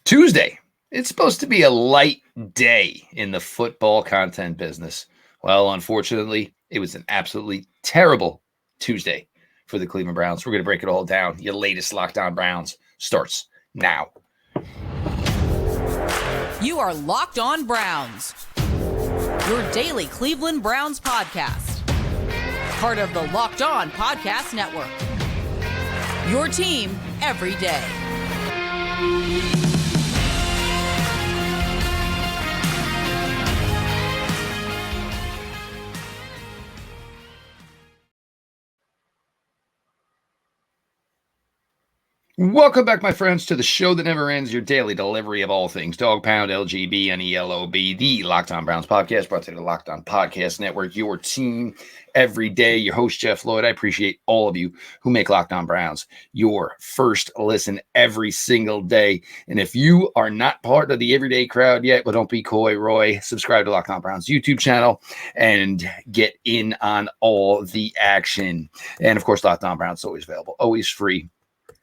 Tuesday. It's supposed to be a light day in the football content business. Well, unfortunately, it was an absolutely terrible Tuesday for the Cleveland Browns. We're going to break it all down. Your latest Locked On Browns starts now. You are Locked On Browns, your daily Cleveland Browns podcast. Part of the Locked On Podcast Network. Your team every day. Welcome back, my friends, to the show that never ends, your daily delivery of all things Dog Pound, LGB, NELOB, the Locked On Browns podcast, brought to you the Locked On Podcast Network, your team every day. Your host, Jeff Lloyd. I appreciate all of you who make Locked On Browns your first listen every single day. And if you are not part of the everyday crowd yet, well, don't be coy, Roy. Subscribe to Locked On Browns YouTube channel and get in on all the action. And, of course, Locked On Browns is always available, always free,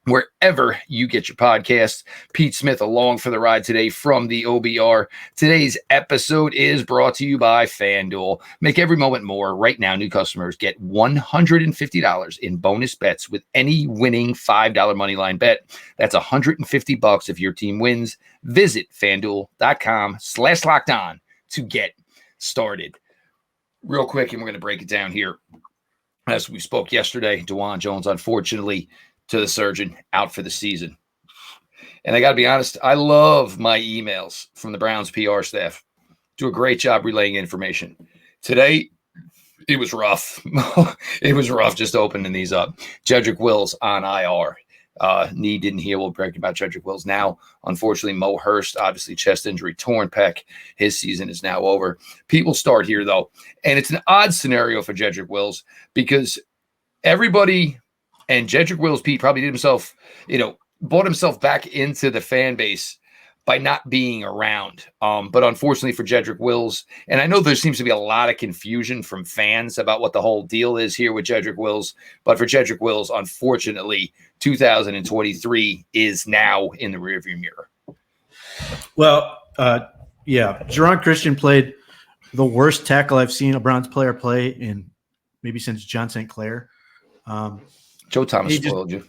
wherever you get your podcasts. Pete Smith along for the ride today from the OBR. Today's episode is brought to you by FanDuel. Make every moment more. Right now, new customers get $150 in bonus bets with any winning $5 moneyline bet. That's $150 if your team wins. Visit FanDuel.com/lockedon to get started. Real quick, and we're going to break it down here. As we spoke yesterday, DeJuan Jones, unfortunately, to the surgeon, out for the season. And I got to be honest, I love my emails from the Browns PR staff. Do a great job relaying information. Today, it was rough. It was rough just opening these up. Jedrick Wills on IR. Knee didn't heal. We'll break about Jedrick Wills now. Unfortunately, Maurice Hurst, obviously chest injury, torn pec. His season is now over. People start here, though. And it's an odd scenario for Jedrick Wills because everybody – and Jedrick Wills, Pete, probably did himself, brought himself back into the fan base by not being around. But unfortunately for Jedrick Wills, and I know there seems to be a lot of confusion from fans about what the whole deal is here with Jedrick Wills. But for Jedrick Wills, unfortunately, 2023 is now in the rearview mirror. Well, Jerron Christian played the worst tackle I've seen a Browns player play in maybe since John St. Clair. Joe Thomas spoiled you.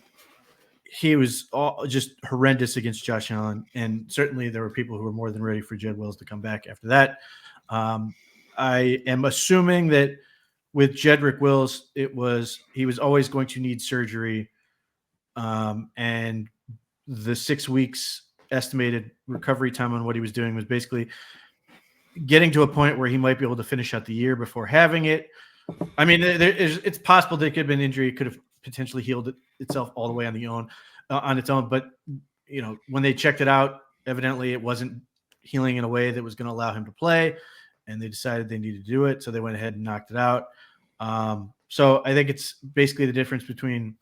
He was just horrendous against Josh Allen, and certainly there were people who were more than ready for Jed Wills to come back after that. I am assuming that with Jedrick Wills, he was always going to need surgery, and the 6 weeks estimated recovery time on what he was doing was basically getting to a point where he might be able to finish out the year before having it. I mean, it's possible that it could have been injury. It could have potentially healed itself all the way on its own. But, when they checked it out, evidently it wasn't healing in a way that was going to allow him to play, and they decided they needed to do it. So they went ahead and knocked it out. So I think it's basically the difference between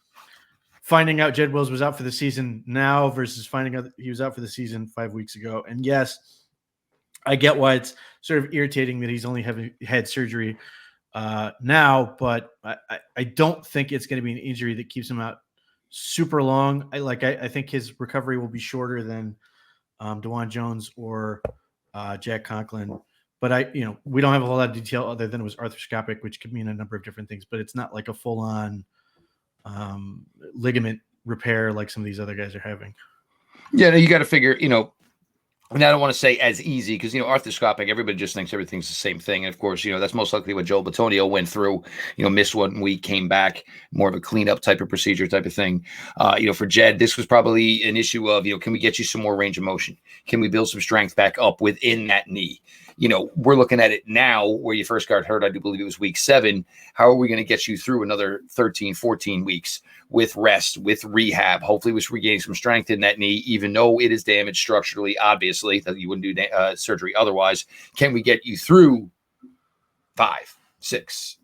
finding out Jed Wills was out for the season now versus finding out that he was out for the season 5 weeks ago. And yes, I get why it's sort of irritating that he's only had surgery now, but I don't think it's going to be an injury that keeps him out super long. I think his recovery will be shorter than DeJuan Jones or Jack Conklin. But we don't have a whole lot of detail other than it was arthroscopic, which could mean a number of different things. But it's not like a full-on ligament repair like some of these other guys are having. Yeah, you got to figure, and I don't want to say as easy because, arthroscopic, everybody just thinks everything's the same thing. And, of course, that's most likely what Joel Bitonio went through, missed 1 week, came back, more of a cleanup type of procedure type of thing. For Jed, this was probably an issue of, can we get you some more range of motion? Can we build some strength back up within that knee? We're looking at it now where you first got hurt. I do believe it was week 7. How are we going to get you through another 13, 14 weeks with rest, with rehab? Hopefully we're regaining some strength in that knee, even though it is damaged structurally, obviously, that you wouldn't do surgery otherwise. Can we get you through 5, 6,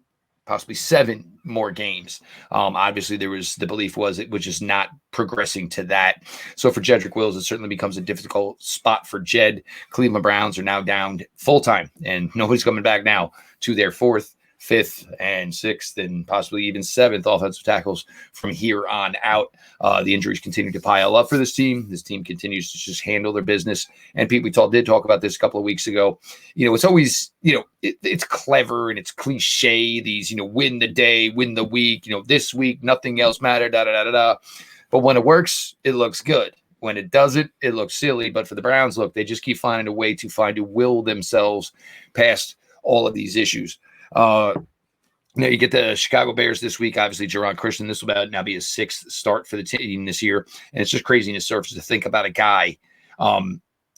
possibly 7 more games? Obviously, the belief was it was just not progressing to that. So for Jedrick Wills, it certainly becomes a difficult spot for Jed. Cleveland Browns are now down full-time, and nobody's coming back now to their 4th fifth and sixth and possibly even seventh offensive tackles from here on out. The injuries continue to pile up for this team. This team continues to just handle their business. And Pete, did talk about this a couple of weeks ago. It's always, it's clever and it's cliche. These, win the day, win the week, this week, nothing else matter, But when it works, it looks good. When it doesn't, it looks silly. But for the Browns, look, they just keep finding a way to will themselves past all of these issues. Now you get the Chicago Bears this week. Obviously, Jedrick Christian, this will now be his sixth start for the team this year. And it's just crazy in the surface to think about a guy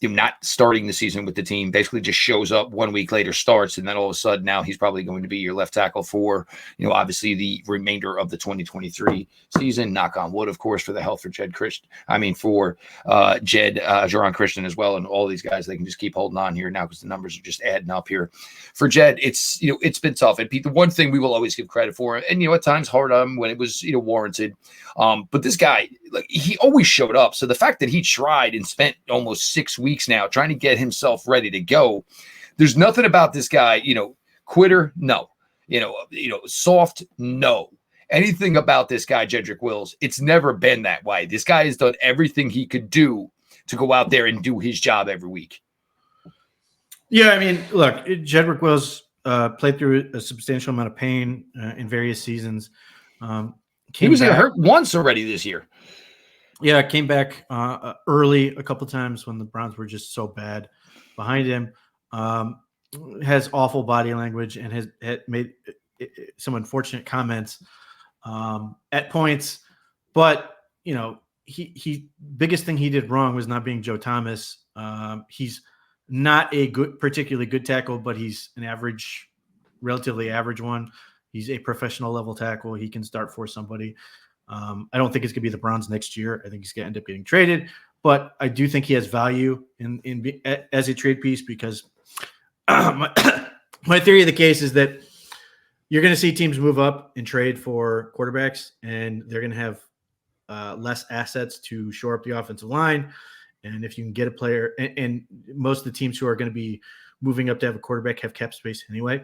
not starting the season with the team, basically just shows up 1 week later, starts, and then all of a sudden now he's probably going to be your left tackle for, obviously the remainder of the 2023 season. Knock on wood, of course, for the health for Jedrick Christian as well. And all these guys, they can just keep holding on here now because the numbers are just adding up here. For Jed, it's been tough. And Pete, the one thing we will always give credit for, and at times hard on when it was warranted. But this guy, he always showed up. So the fact that he tried and spent almost 6 weeks now trying to get himself ready to go, there's nothing about this guy, quitter, no, soft, no. Anything about this guy, Jedrick Wills, it's never been that way. This guy has done everything he could do to go out there and do his job every week. Yeah, I mean, look, Jedrick Wills played through a substantial amount of pain in various seasons. He was hurt once already this year. Yeah, came back early a couple times when the Browns were just so bad behind him. Has awful body language and has made some unfortunate comments at points. But, he biggest thing he did wrong was not being Joe Thomas. He's not a particularly good tackle, but he's an relatively average one. He's a professional level tackle. He can start for somebody. I don't think it's going to be the Browns next year. I think he's going to end up getting traded, but I do think he has value as a trade piece because my theory of the case is that you're going to see teams move up and trade for quarterbacks, and they're going to have less assets to shore up the offensive line. And if you can get a player, and most of the teams who are going to be moving up to have a quarterback have cap space anyway.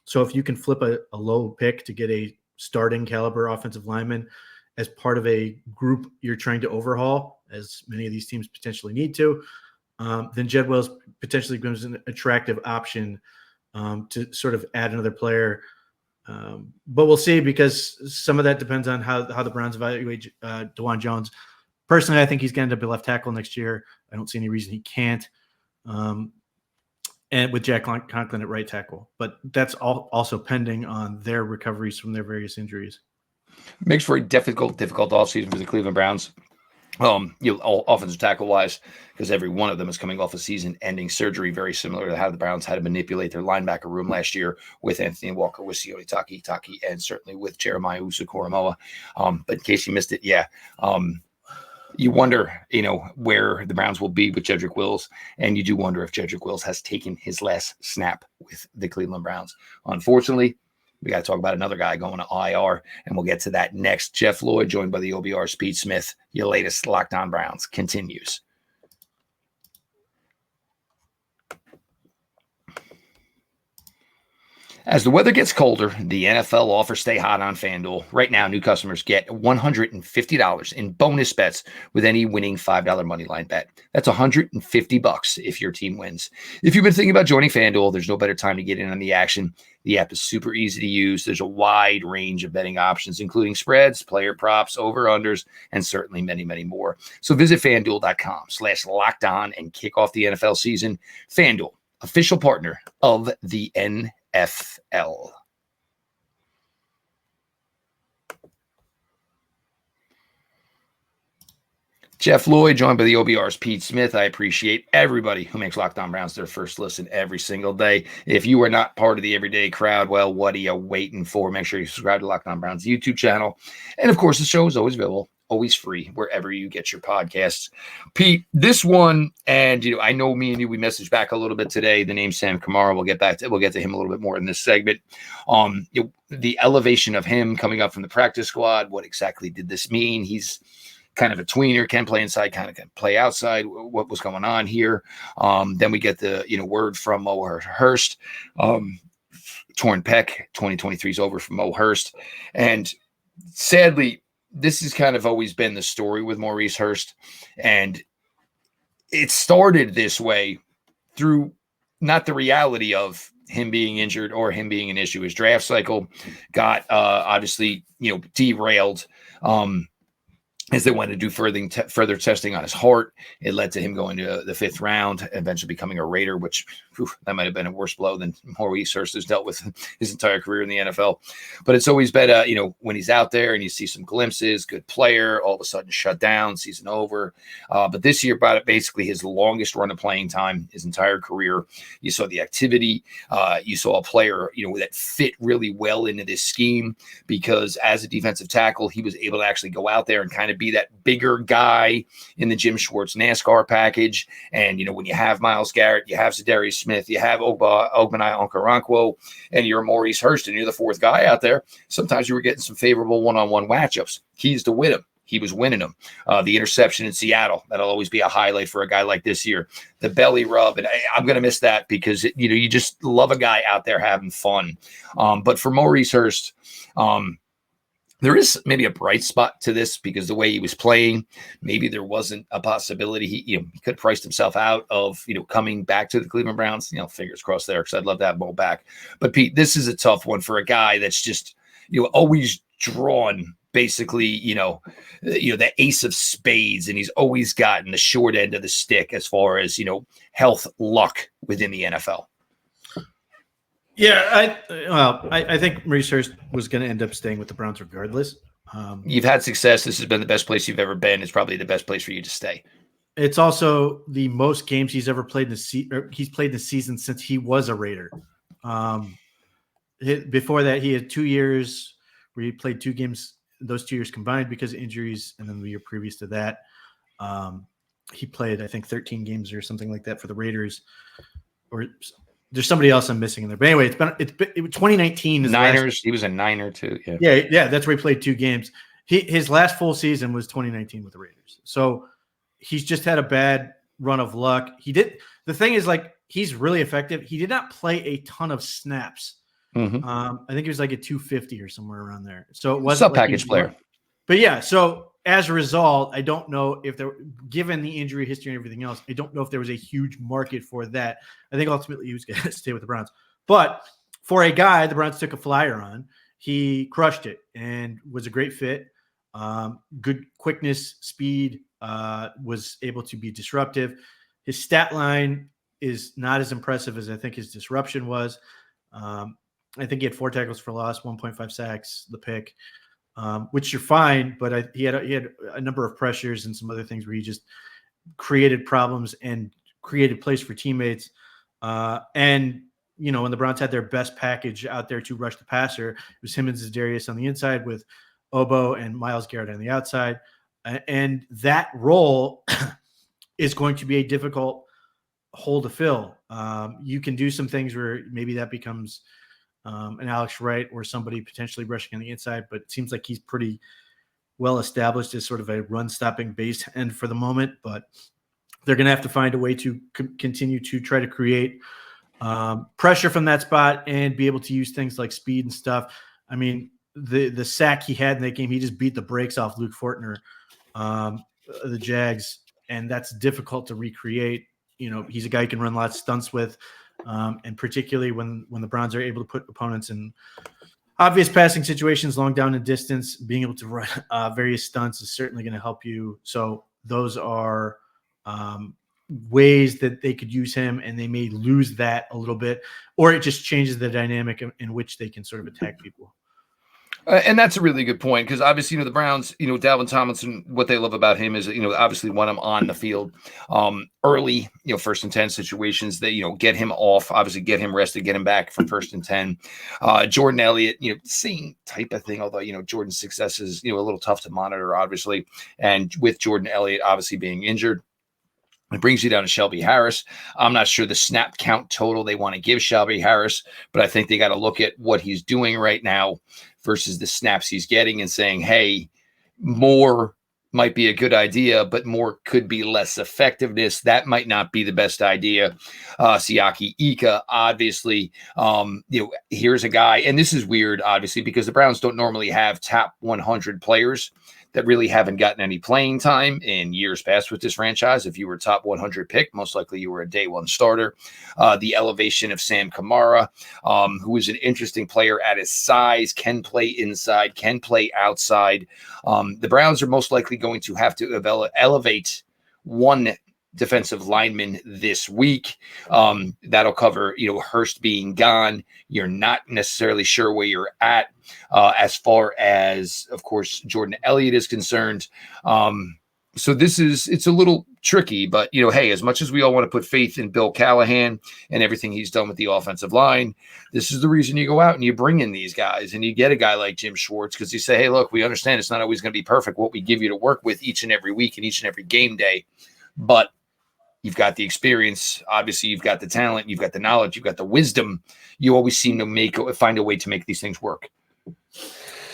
So if you can flip a low pick to get a starting caliber offensive lineman as part of a group you're trying to overhaul, as many of these teams potentially need to, then Jed Wills potentially becomes an attractive option to sort of add another player. But we'll see, because some of that depends on how the Browns evaluate DeJuan Jones. Personally, I think he's going to end up a left tackle next year. I don't see any reason he can't. And with Jack Conklin at right tackle. But that's also pending on their recoveries from their various injuries. Makes for a difficult offseason for the Cleveland Browns. All offensive tackle wise, because every one of them is coming off a season-ending surgery, very similar to how the Browns had to manipulate their linebacker room last year with Anthony Walker, with Sione Taki, and certainly with Jeremiah Usu-Koramoah. But in case you missed it, you wonder, where the Browns will be with Jedrick Wills, and you do wonder if Jedrick Wills has taken his last snap with the Cleveland Browns. Unfortunately, we got to talk about another guy going to IR, and we'll get to that next. Jeff Lloyd, joined by the OBR's Pete Smith. Your latest Locked On Browns continues. As the weather gets colder, the NFL offers stay hot on FanDuel. Right now, new customers get $150 in bonus bets with any winning $5 moneyline bet. That's $150 if your team wins. If you've been thinking about joining FanDuel, there's no better time to get in on the action. The app is super easy to use. There's a wide range of betting options, including spreads, player props, over-unders, and certainly many, many more. So visit FanDuel.com/lockedon and kick off the NFL season. FanDuel, official partner of the NFL. Jeff Lloyd, joined by the OBR's Pete Smith. I appreciate everybody who makes Locked On Browns their first listen every single day. If you are not part of the everyday crowd, well, what are you waiting for? Make sure you subscribe to Locked On Browns YouTube channel. And, of course, the show is always available, always free, wherever you get your podcasts. Pete, this one, and I know me and you, we messaged back a little bit today. The name Sam Kamara, we'll get to him a little bit more in this segment. The elevation of him coming up from the practice squad, what exactly did this mean? He's kind of a tweener, can play inside, kind of can play outside. What was going on here? Then we get the word from Maurice Hurst. torn pec. 2023 is over for Mo Hurst. And sadly, this has kind of always been the story with Maurice Hurst. And it started this way through not the reality of him being injured or him being an issue. His draft cycle got obviously, derailed as they wanted to do further testing on his heart. It led to him going to the 5th round, eventually becoming a Raider, which that might have been a worse blow than Maurice Hurst has dealt with his entire career in the NFL. But it's always been, when he's out there and you see some glimpses, good player, all of a sudden shut down, season over. But this year, basically his longest run of playing time, his entire career. You saw the activity. You saw a player, that fit really well into this scheme, because as a defensive tackle, he was able to actually go out there and kind of be that bigger guy in the Jim Schwartz NASCAR package. And, when you have Myles Garrett, you have Za'Darius Smith, you have Ogbenai Okoronkwo, and you're Maurice Hurst, and you're the 4th guy out there, sometimes you were getting some favorable one-on-one matchups. Keys to win them. He was winning them. The interception in Seattle, that'll always be a highlight for a guy like this year. The belly rub, and I'm going to miss that because, you just love a guy out there having fun. But for Maurice Hurst, there is maybe a bright spot to this, because the way he was playing, maybe there wasn't a possibility. He could have priced himself out of, coming back to the Cleveland Browns. Fingers crossed there, because I'd love to have Mo back. But Pete, this is a tough one for a guy that's just, always drawn basically, the ace of spades, and he's always gotten the short end of the stick as far as, health luck within the NFL. Yeah, I think Maurice Hurst was going to end up staying with the Browns regardless. You've had success. This has been the best place you've ever been. It's probably the best place for you to stay. It's also the most games he's ever played in the season. He's played the season since he was a Raider. Before that, he had 2 years where he played 2 games. Those 2 years combined because of injuries, and then the year previous to that, he played, I think, 13 games or something like that for the Raiders. Or there's somebody else I'm missing in there. But anyway, it's been 2019. Niners. He was a Niner too. Yeah. That's where he played 2 games. His last full season was 2019 with the Raiders. So he's just had a bad run of luck. The thing is, he's really effective. He did not play a ton of snaps. Mm-hmm. I think he was like a 250 or somewhere around there. So it wasn't sub-package player. But yeah, so as a result, I don't know if given the injury history and everything else, I don't know if there was a huge market for that. I think ultimately he was going to stay with the Browns. But for a guy the Browns took a flyer on, he crushed it and was a great fit. Good quickness, speed, was able to be disruptive. His stat line is not as impressive as I think his disruption was. I think he had 4 tackles for loss, 1.5 sacks, the pick. Which you're fine, but he had a number of pressures and some other things where he just created problems and created plays for teammates. And when the Browns had their best package out there to rush the passer, it was him and Za'Darius on the inside with Obo and Myles Garrett on the outside. And that role is going to be a difficult hole to fill. You can do some things where maybe that becomes an Alex Wright or somebody potentially rushing on the inside, but it seems like he's pretty well established as sort of a run-stopping base end for the moment. But they're going to have to find a way to continue to try to create pressure from that spot and be able to use things like speed and stuff. I mean, the sack he had in that game, he just beat the brakes off Luke Fortner, the Jags, and that's difficult to recreate. He's a guy you can run lots of stunts with. And particularly when the Browns are able to put opponents in obvious passing situations, long down and distance, being able to run various stunts is certainly going to help you. So those are ways that they could use him, and they may lose that a little bit, or it just changes the dynamic in which they can sort of attack people. And that's a really good point, because obviously, the Browns, Dalvin Tomlinson, what they love about him is, obviously want him on the field early, 1st and 10 situations that, get him off, obviously get him rested, get him back from 1st and 10. Jordan Elliott, same type of thing, although, Jordan's success is, a little tough to monitor, obviously. And with Jordan Elliott obviously being injured, it brings you down to Shelby Harris. I'm not sure the snap count total they want to give Shelby Harris, but I think they got to look at what he's doing right now versus the snaps he's getting and saying, hey, more might be a good idea, but more could be less effectiveness. That might not be the best idea. Siaki Ika, obviously, here's a guy, and this is weird, obviously, because the Browns don't normally have top 100 players that really haven't gotten any playing time in years past with this franchise. If you were a top 100 pick, most likely you were a day one starter. The elevation of Sam Kamara, who is an interesting player at his size, can play inside, can play outside. The Browns are most likely going to have to elevate one defensive lineman this week. That'll cover, Hurst being gone. You're not necessarily sure where you're at as far as, of course, Jordan Elliott is concerned. So it's a little tricky, but, hey, as much as we all want to put faith in Bill Callahan and everything he's done with the offensive line, this is the reason you go out and you bring in these guys and you get a guy like Jim Schwartz, because you say, hey, look, we understand it's not always going to be perfect what we give you to work with each and every week and each and every game day, but you've got the experience. Obviously, you've got the talent. You've got the knowledge. You've got the wisdom. You always seem to find a way to make these things work.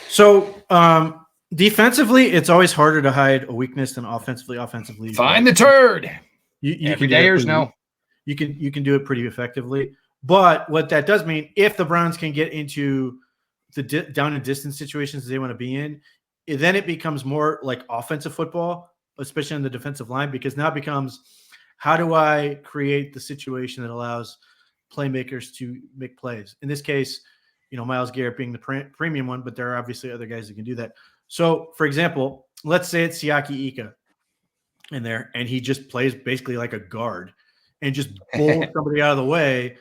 So defensively, it's always harder to hide a weakness than offensively. Find the turd. You Every dayers know. You can do it pretty effectively. But what that does mean, if the Browns can get into the down and distance situations they want to be in, then it becomes more like offensive football, especially on the defensive line, because now it becomes, how do I create the situation that allows playmakers to make plays? In this case, Myles Garrett being the premium one, but there are obviously other guys that can do that. So, for example, let's say it's Siaki Ika in there, and he just plays basically like a guard and just bowls somebody out of the way,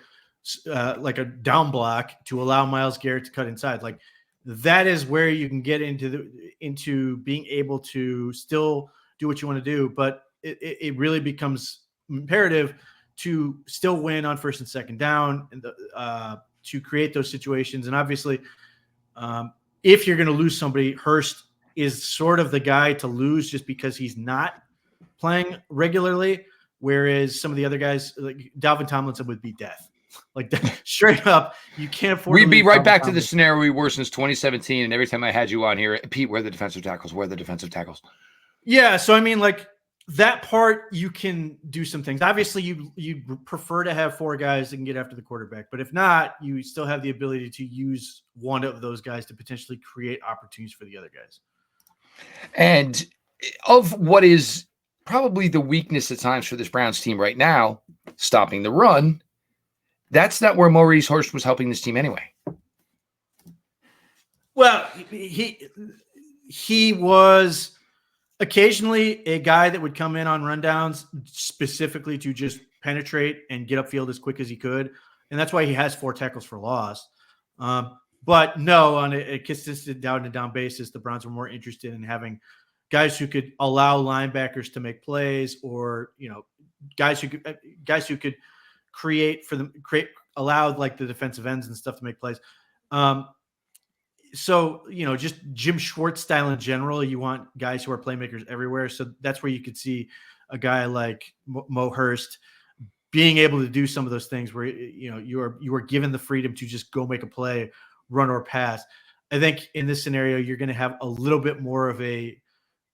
like a down block, to allow Myles Garrett to cut inside. Like, that is where you can get into being able to still do what you want to do, but it really becomes imperative to still win on first and second down, and to create those situations. And obviously, if you're going to lose somebody, Hurst is sort of the guy to lose just because he's not playing regularly, whereas some of the other guys, like Dalvin Tomlinson, would be death. Like, straight up, you can't afford. We'd be right back to the scenario we were since 2017, and every time I had you on here, Pete, where are the defensive tackles? Where are the defensive tackles? Yeah, so I mean, like, that part, you can do some things. Obviously, you prefer to have four guys that can get after the quarterback, but if not, you still have the ability to use one of those guys to potentially create opportunities for the other guys. And of what is probably the weakness at times for this Browns team right now, stopping the run, that's not where Maurice Hurst was helping this team anyway. Well, he was occasionally a guy that would come in on rundowns specifically to just penetrate and get upfield as quick as he could. And that's why he has 4 tackles for loss. But no, on a consistent down-to-down basis, the Browns were more interested in having guys who could allow linebackers to make plays, or, guys who could allow like the defensive ends and stuff to make plays. So, just Jim Schwartz style in general, you want guys who are playmakers everywhere. So that's where you could see a guy like Mo Hurst being able to do some of those things where, you are given the freedom to just go make a play, run or pass. I think in this scenario, you're going to have a little bit more of a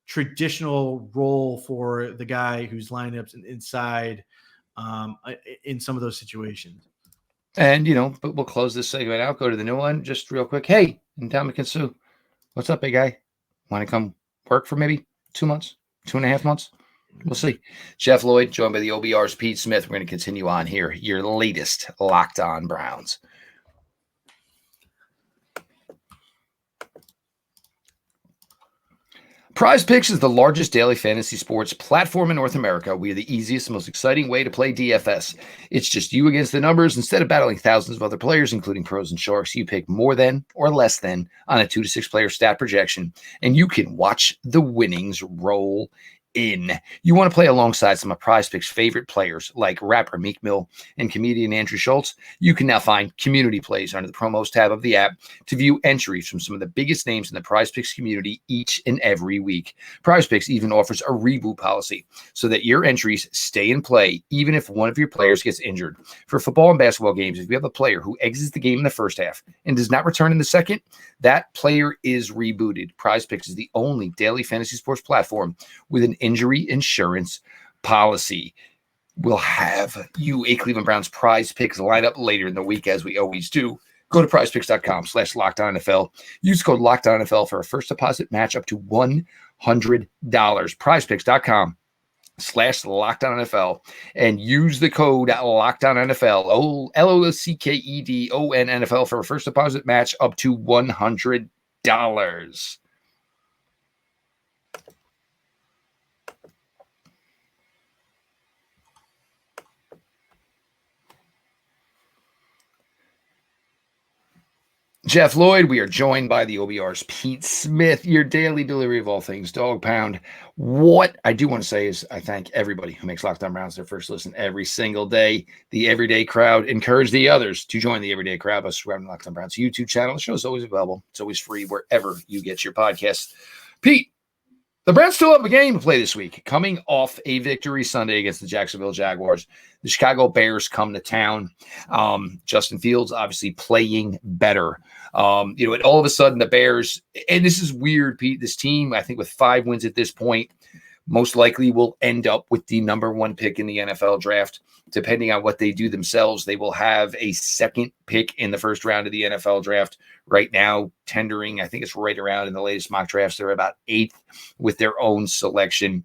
traditional role for the guy who's lineups inside in some of those situations. And, but we'll close this segment out, go to the new one just real quick. Hey, Ndamukong Suh, what's up, big guy? Want to come work for maybe 2 months, 2.5 months? We'll see. Jeff Lloyd, joined by the OBR's Pete Smith. We're going to continue on here. Your latest Locked On Browns. PrizePicks is the largest daily fantasy sports platform in North America. We are the easiest and most exciting way to play DFS. It's just you against the numbers. Instead of battling thousands of other players, including pros and sharks, you pick more than or less than on a 2 to 6 player stat projection, and you can watch the winnings roll in. You want to play alongside some of PrizePicks' favorite players like rapper Meek Mill and comedian Andrew Schultz. You can now find community plays under the promos tab of the app to view entries from some of the biggest names in the PrizePicks community each and every week. PrizePicks even offers a reboot policy so that your entries stay in play even if one of your players gets injured. For football and basketball games, if you have a player who exits the game in the first half and does not return in the second, that player is rebooted. PrizePicks is the only daily fantasy sports platform with an injury insurance policy. We'll have you a Cleveland Browns PrizePicks lineup later in the week, as we always do. Go to prizepicks.com/LockedOnNFL. Use code LockedOnNFL for a first deposit match up to $100. prizepicks.com/LockedOnNFL and use the code LockedOnNFL, LOCKEDONNFL for a first deposit match up to $100. Jeff Lloyd, we are joined by the OBR's Pete Smith, your daily delivery of all things Dog Pound. What I do want to say is I thank everybody who makes Locked On Browns their first listen every single day. The everyday crowd. Encourage the others to join the everyday crowd by subscribing to Locked On Browns YouTube channel. The show is always available. It's always free wherever you get your podcasts. Pete, the Browns still have a game to play this week. Coming off a victory Sunday against the Jacksonville Jaguars, the Chicago Bears come to town. Justin Fields obviously playing better. And all of a sudden the Bears, and this is weird, Pete, this team, I think with 5 wins at this point, most likely will end up with the number 1 pick in the NFL draft. Depending on what they do themselves, they will have a second pick in the first round of the NFL draft. Right now, tendering, I think it's right around in the latest mock drafts, they're about 8th with their own selection.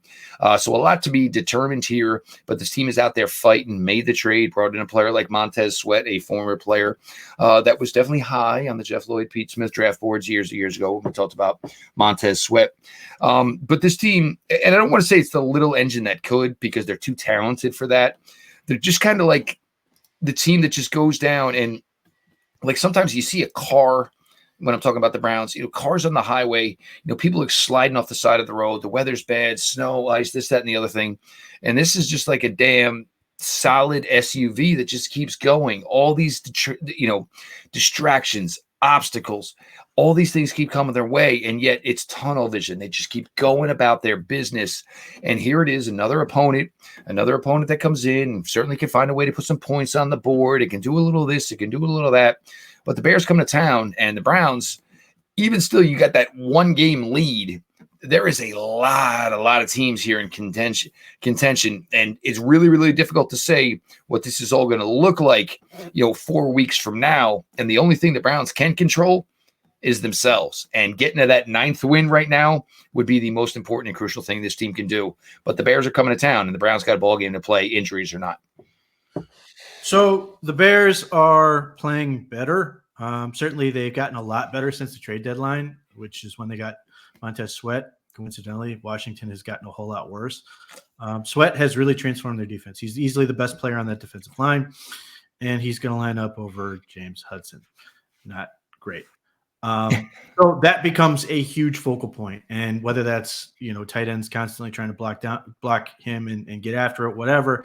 So a lot to be determined here, but this team is out there fighting, made the trade, brought in a player like Montez Sweat, a former player that was definitely high on the Jeff Lloyd, Pete Smith draft boards years ago when we talked about Montez Sweat. But this team, and I don't want to say it's the little engine that could, because they're too talented for that. They're just kind of like the team that just goes down, and like sometimes you see a car when I'm talking about the Browns, cars on the highway, people are sliding off the side of the road. The weather's bad, snow, ice, this, that, and the other thing. And this is just like a damn solid SUV that just keeps going. All these, distractions, obstacles, all these things keep coming their way, and yet it's tunnel vision. They just keep going about their business. And here it is, another opponent that comes in and certainly can find a way to put some points on the board. It can do a little of this, it can do a little of that. But the Bears come to town, and the Browns, even still, you got that 1-game lead. There is a lot of teams here in contention, and it's really, really difficult to say what this is all going to look like, 4 weeks from now. And the only thing the Browns can control is themselves. And getting to that 9th win right now would be the most important and crucial thing this team can do. But the Bears are coming to town, and the Browns got a ball game to play, injuries or not. So the Bears are playing better. Certainly they've gotten a lot better since the trade deadline, which is when they got Montez Sweat. Coincidentally, Washington has gotten a whole lot worse. Sweat has really transformed their defense. He's easily the best player on that defensive line, and he's going to line up over James Hudson. Not great. So that becomes a huge focal point. And whether that's, tight ends constantly trying to block him and get after it, whatever,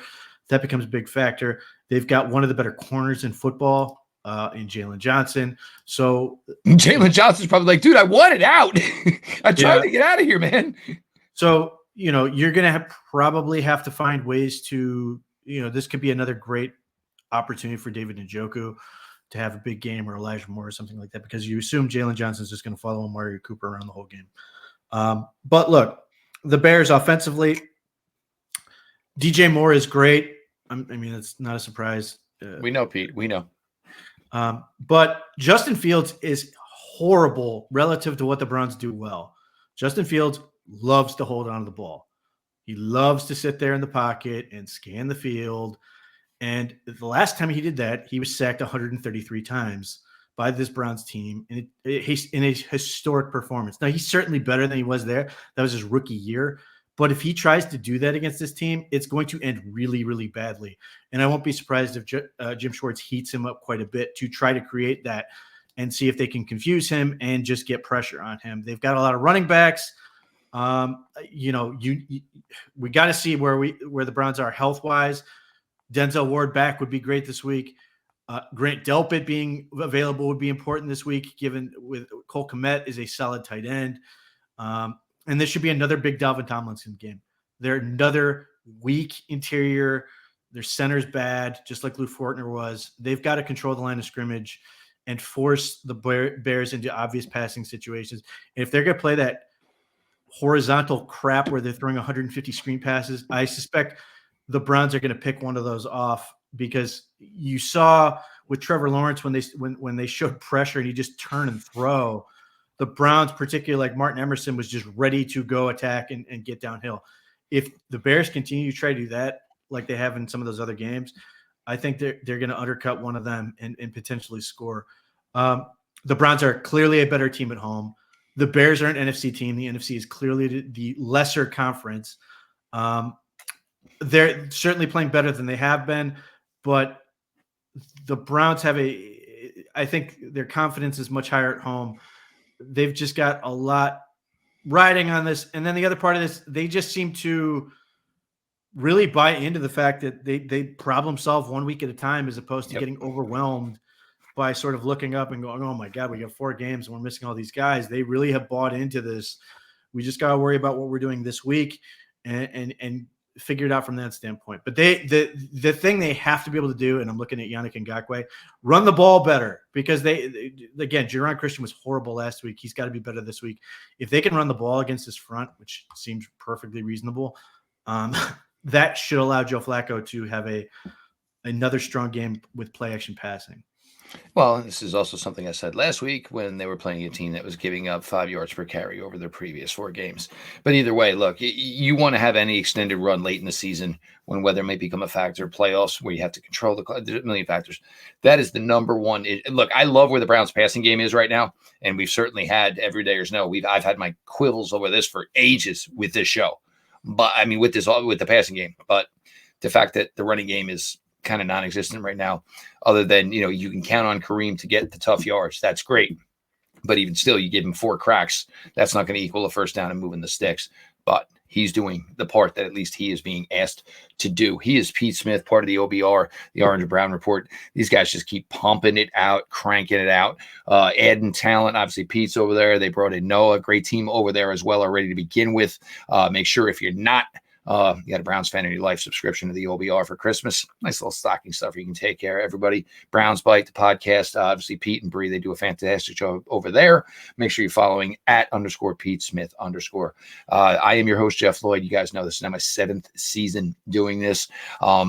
that becomes a big factor. They've got one of the better corners in football in Jalen Johnson. So Jalen Johnson's probably like, dude, I want it out. I tried to get out of here, man. So, you're going to probably have to find ways to, this could be another great opportunity for David Njoku to have a big game, or Elijah Moore or something like that, because you assume Jalen Johnson's just going to follow Amari Cooper around the whole game. But look, the Bears offensively, DJ Moore is great. I mean, it's not a surprise. We know, Pete. We know. But Justin Fields is horrible relative to what the Browns do well. Justin Fields loves to hold on to the ball. He loves to sit there in the pocket and scan the field. And the last time he did that, he was sacked 133 times by this Browns team in a historic performance. Now, he's certainly better than he was there. That was his rookie year. But if he tries to do that against this team, it's going to end really, really badly. And I won't be surprised if Jim Schwartz heats him up quite a bit to try to create that and see if they can confuse him and just get pressure on him. They've got a lot of running backs. We got to see where the Browns are health wise. Denzel Ward back would be great this week. Grant Delpit being available would be important this week, given with Cole Kmet is a solid tight end. And this should be another big Dalvin Tomlinson game. They're another weak interior. Their center's bad, just like Lou Fortner was. They've got to control the line of scrimmage and force the Bears into obvious passing situations. And if they're going to play that horizontal crap where they're throwing 150 screen passes, I suspect the Browns are going to pick one of those off, because you saw with Trevor Lawrence when they showed pressure and he just turn and throw, the Browns, particularly like Martin Emerson, was just ready to go attack and get downhill. If the Bears continue to try to do that like they have in some of those other games, I think they're going to undercut one of them and potentially score. The Browns are clearly a better team at home. The Bears are an NFC team. The NFC is clearly the lesser conference. They're certainly playing better than they have been, but the Browns I think their confidence is much higher at home. They've just got a lot riding on this. And then the other part of this, they just seem to really buy into the fact that they problem solve 1 week at a time, as opposed to getting overwhelmed by sort of looking up and going, oh my God, we got 4 games and we're missing all these guys. They really have bought into this. We just got to worry about what we're doing this week and figure it out from that standpoint. But the thing they have to be able to do, and I'm looking at Yannick Ngakoue, run the ball better, because again, Jaron Christian was horrible last week. He's got to be better this week. If they can run the ball against this front, which seems perfectly reasonable, that should allow Joe Flacco to have another strong game with play action passing. Well, this is also something I said last week when they were playing a team that was giving up 5 yards per carry over their previous 4 games. But either way, look, you want to have any extended run late in the season when weather may become a factor, playoffs where you have to control the million factors. That is the number one. Look, I love where the Browns passing game is right now. And we've certainly had, everydayers know, I've had my quibbles over this for ages with this show. But I mean, with the passing game, but the fact that the running game is kind of non-existent right now, other than, you can count on Kareem to get the tough yards. That's great. But even still, you give him 4 cracks. That's not going to equal a first down and moving the sticks. But he's doing the part that at least he is being asked to do. He is Pete Smith, part of the OBR, the Orange and Brown Report. These guys just keep pumping it out, cranking it out, adding talent. Obviously, Pete's over there. They brought in Noah, great team over there as well already to begin with. Make sure if you're not, you got a Browns fan in your life, subscription to the OBR for Christmas. Nice little stocking stuff you can take care of everybody. Browns Bite, the podcast. Obviously, Pete and Bree, they do a fantastic job over there. Make sure you're following @_Pete Smith _. I am your host, Jeff Lloyd. You guys know this is now my 7th season doing this. For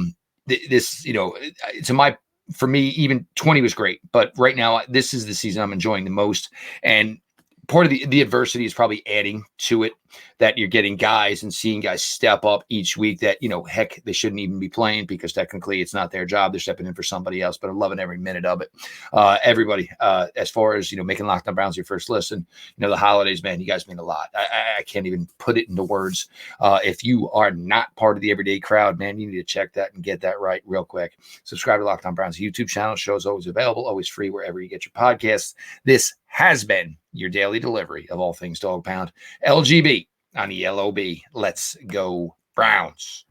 me, even 20 was great, but right now this is the season I'm enjoying the most. And part of the adversity is probably adding to it, that you're getting guys and seeing guys step up each week that, heck, they shouldn't even be playing, because technically it's not their job. They're stepping in for somebody else, but I'm loving every minute of it. Everybody, as far as, making Locked On Browns your first listen, the holidays, man, you guys mean a lot. I can't even put it into words. If you are not part of the everyday crowd, man, you need to check that and get that right real quick. Subscribe to Locked On Browns YouTube channel. Show's always available, always free wherever you get your podcasts. This has been your daily delivery of all things Dog Pound. LGB on the LOB. Let's go Browns.